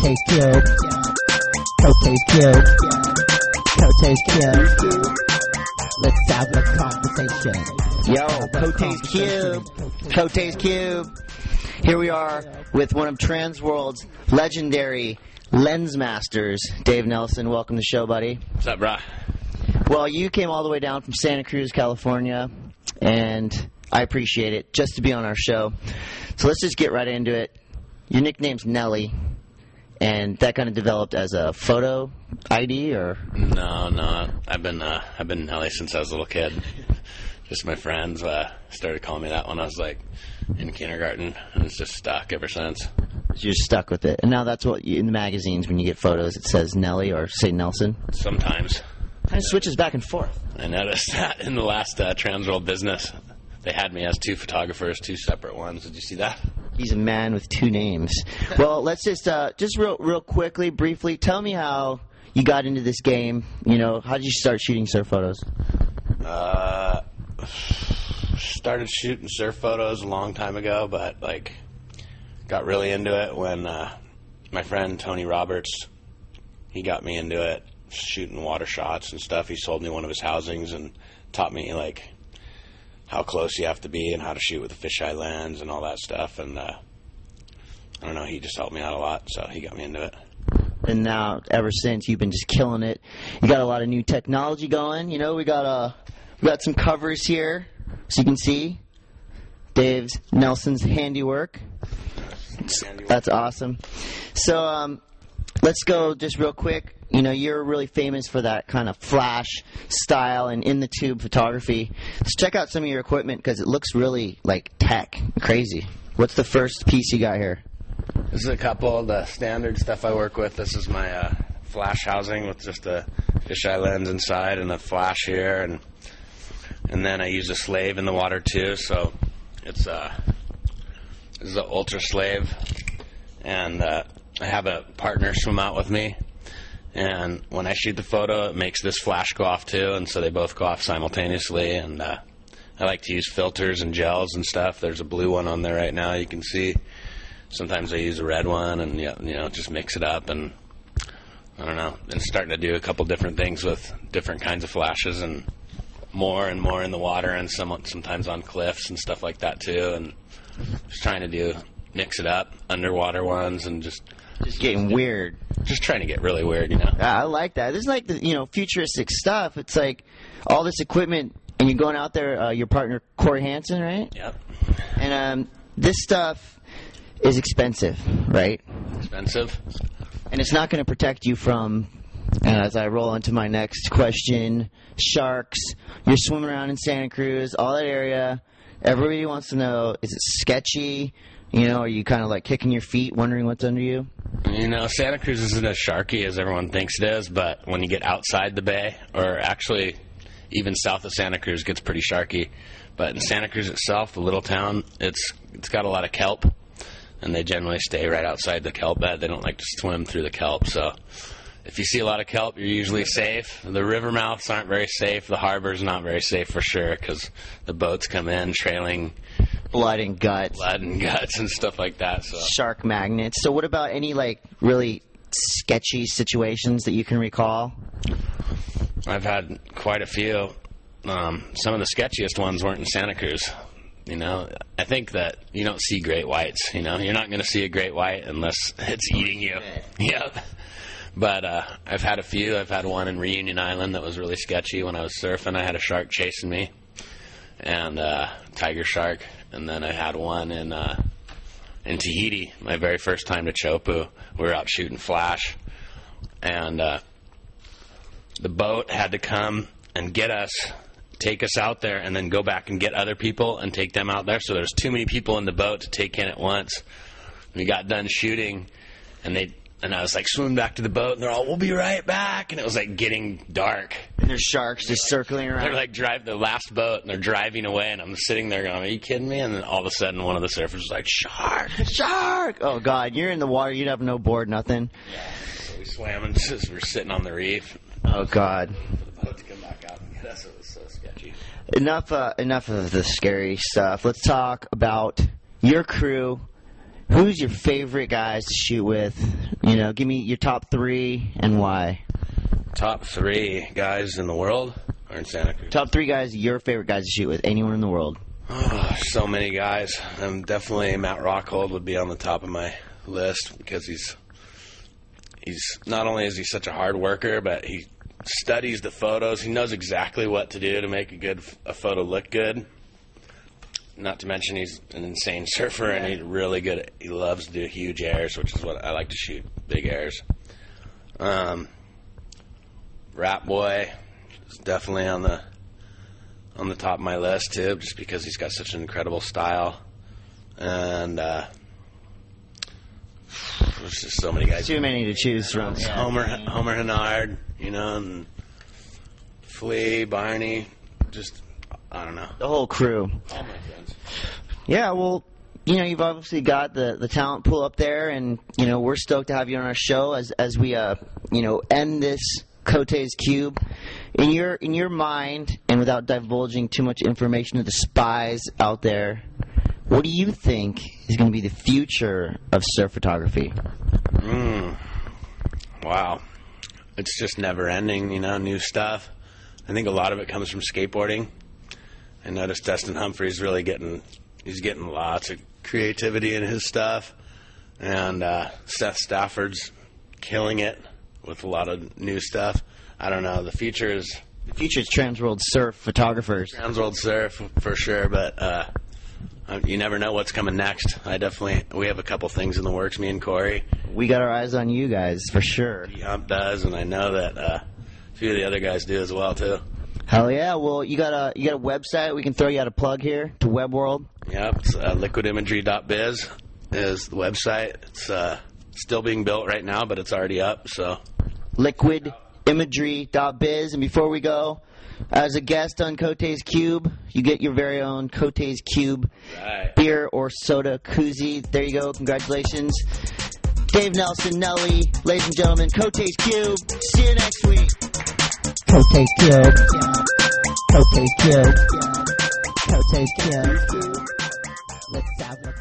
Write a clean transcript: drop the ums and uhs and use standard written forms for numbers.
Cote's cute. Cote's cute. Cote's cute. Let's have a conversation. Yo, Cote's Cube. Cote's Cube. Here we are with one of Transworld's legendary lens masters, Dave Nelson. Welcome to the show, buddy. What's up, brah? Well, you came all the way down from Santa Cruz, California, and I appreciate it just to be on our show. So let's just get right into it. Your nickname's Nelly, and that kind of developed as a photo ID, or? No. I've been Nelly since I was a little kid. Just my friends started calling me that when I was like in kindergarten, and it's just stuck ever since. You're stuck with it, and now that's what in the magazines when you get photos it says Nelly or say Nelson. Sometimes. Kind of switches back and forth. I noticed that in the last Transworld business, they had me as two photographers, two separate ones. Did you see that? He's a man with two names. Well, let's just real quickly, briefly, tell me how you got into this game. You know, how did you start shooting surf photos? Started shooting surf photos a long time ago, but like got really into it when my friend Tony Roberts, he got me into it, shooting water shots and stuff. He sold me one of his housings and taught me like how close you have to be and how to shoot with a fisheye lens and all that stuff. And I don't know, he just helped me out a lot, so he got me into it. And now, ever since, you've been just killing it. You got a lot of new technology going. You know, we got some covers here, so you can see Dave's Nelson's handiwork. That's awesome. So let's go just real quick. You know, you're really famous for that kind of flash style and in-the-tube photography. Let's check out some of your equipment because it looks really, like, tech, crazy. What's the first piece you got here? This is a couple of the standard stuff I work with. This is my flash housing with just a fisheye lens inside and a flash here. And then I use a slave in the water, too. So it's this is an Ultra Slave. And I have a partner swim out with me. And when I shoot the photo, it makes this flash go off too, and so they both go off simultaneously. And I like to use filters and gels and stuff. There's a blue one on there right now, you can see. Sometimes I use a red one, and just mix it up. And I don't know, and starting to do a couple different things with different kinds of flashes, and more in the water, and sometimes on cliffs and stuff like that too. And just trying to mix it up, underwater ones, and just getting weird. Just trying to get really weird, you know. I like that. This is like the futuristic stuff. It's like all this equipment, and you're going out there. Your partner Corey Hansen, right? Yep. And this stuff is expensive, right? Expensive. And it's not going to protect you from. And as I roll into my next question, sharks. You're swimming around in Santa Cruz, all that area. Everybody wants to know: is it sketchy? You know, are you kind of like kicking your feet, wondering what's under you? You know, Santa Cruz isn't as sharky as everyone thinks it is, but when you get outside the bay, or actually even south of Santa Cruz, it gets pretty sharky. But in Santa Cruz itself, the little town, it's got a lot of kelp, and they generally stay right outside the kelp bed. They don't like to swim through the kelp, so if you see a lot of kelp, you're usually safe. The river mouths aren't very safe. The harbor's not very safe for sure, because the boats come in trailing blood and guts and stuff like that. So shark magnets. So what about any like really sketchy situations that you can recall? I've had quite a few. Some of the sketchiest ones weren't in Santa Cruz. You know, I think that you don't see great whites. You know, you're not going to see a great white unless it's eating you. Yeah. But I've had a few. I've had one in Reunion Island that was really sketchy when I was surfing. I had a shark chasing me, and tiger shark. And then I had one in Tahiti, my very first time to Chopu. We were out shooting flash, and the boat had to come and get us, take us out there, and then go back and get other people and take them out there. So there's too many people in the boat to take in at once. We got done shooting, and I was like, swim back to the boat, and they're all, we'll be right back. And it was like getting dark. And there's sharks just circling around. They're like the last boat, and they're driving away, and I'm sitting there going, are you kidding me? And then all of a sudden, one of the surfers was like, shark, shark. Oh, God, you're in the water. You'd have no board, nothing. Yeah, so we swam, and we're sitting on the reef. Oh, God. For the boat to come back out and get us, it was so sketchy. Enough of the scary stuff. Let's talk about your crew Who's your favorite guys to shoot with? You know, give me your top 3 and why. Top 3 guys in the world or in Santa Cruz? Top 3 guys, your favorite guys to shoot with, anyone in the world. Oh, so many guys. Definitely Matt Rockhold would be on the top of my list because he's not only is he such a hard worker, but he studies the photos. He knows exactly what to do to make a photo look good. Not to mention he's an insane surfer and he's really good. He loves to do huge airs, which is what I like to shoot, big airs. Rat Boy is definitely on the top of my list too, just because he's got such an incredible style. And there's just so many guys. Too many to choose from. Homer Hennard, you know, and Flea, Barney, just, I don't know. The whole crew. All my friends. Yeah, well, you know, you've obviously got the talent pool up there, and, you know, we're stoked to have you on our show as we, you know, end this Cote's Cube. In your mind, and without divulging too much information to the spies out there, what do you think is going to be the future of surf photography? Wow. It's just never ending, you know, new stuff. I think a lot of it comes from skateboarding. I noticed Dustin Humphrey's really getting lots of creativity in his stuff. And Seth Stafford's killing it with a lot of new stuff. I don't know. The future is Trans World Surf photographers. Trans World Surf for sure, but you never know what's coming next. We have a couple things in the works, me and Corey. We got our eyes on you guys, for sure. Hump does, and I know that a few of the other guys do as well, too. Hell yeah. Well, you got a website we can throw you out a plug here to Web World? Yep, it's liquidimagery.biz is the website. It's still being built right now, but it's already up, so. Liquidimagery.biz. And before we go, as a guest on Cote's Cube, you get your very own Cote's Cube beer or soda koozie. There you go. Congratulations. Dave Nelson, Nelly, ladies and gentlemen, Cote's Cube. See you next week. Cote's Cube. Cote's Cube. Cote's Cube. Let's have a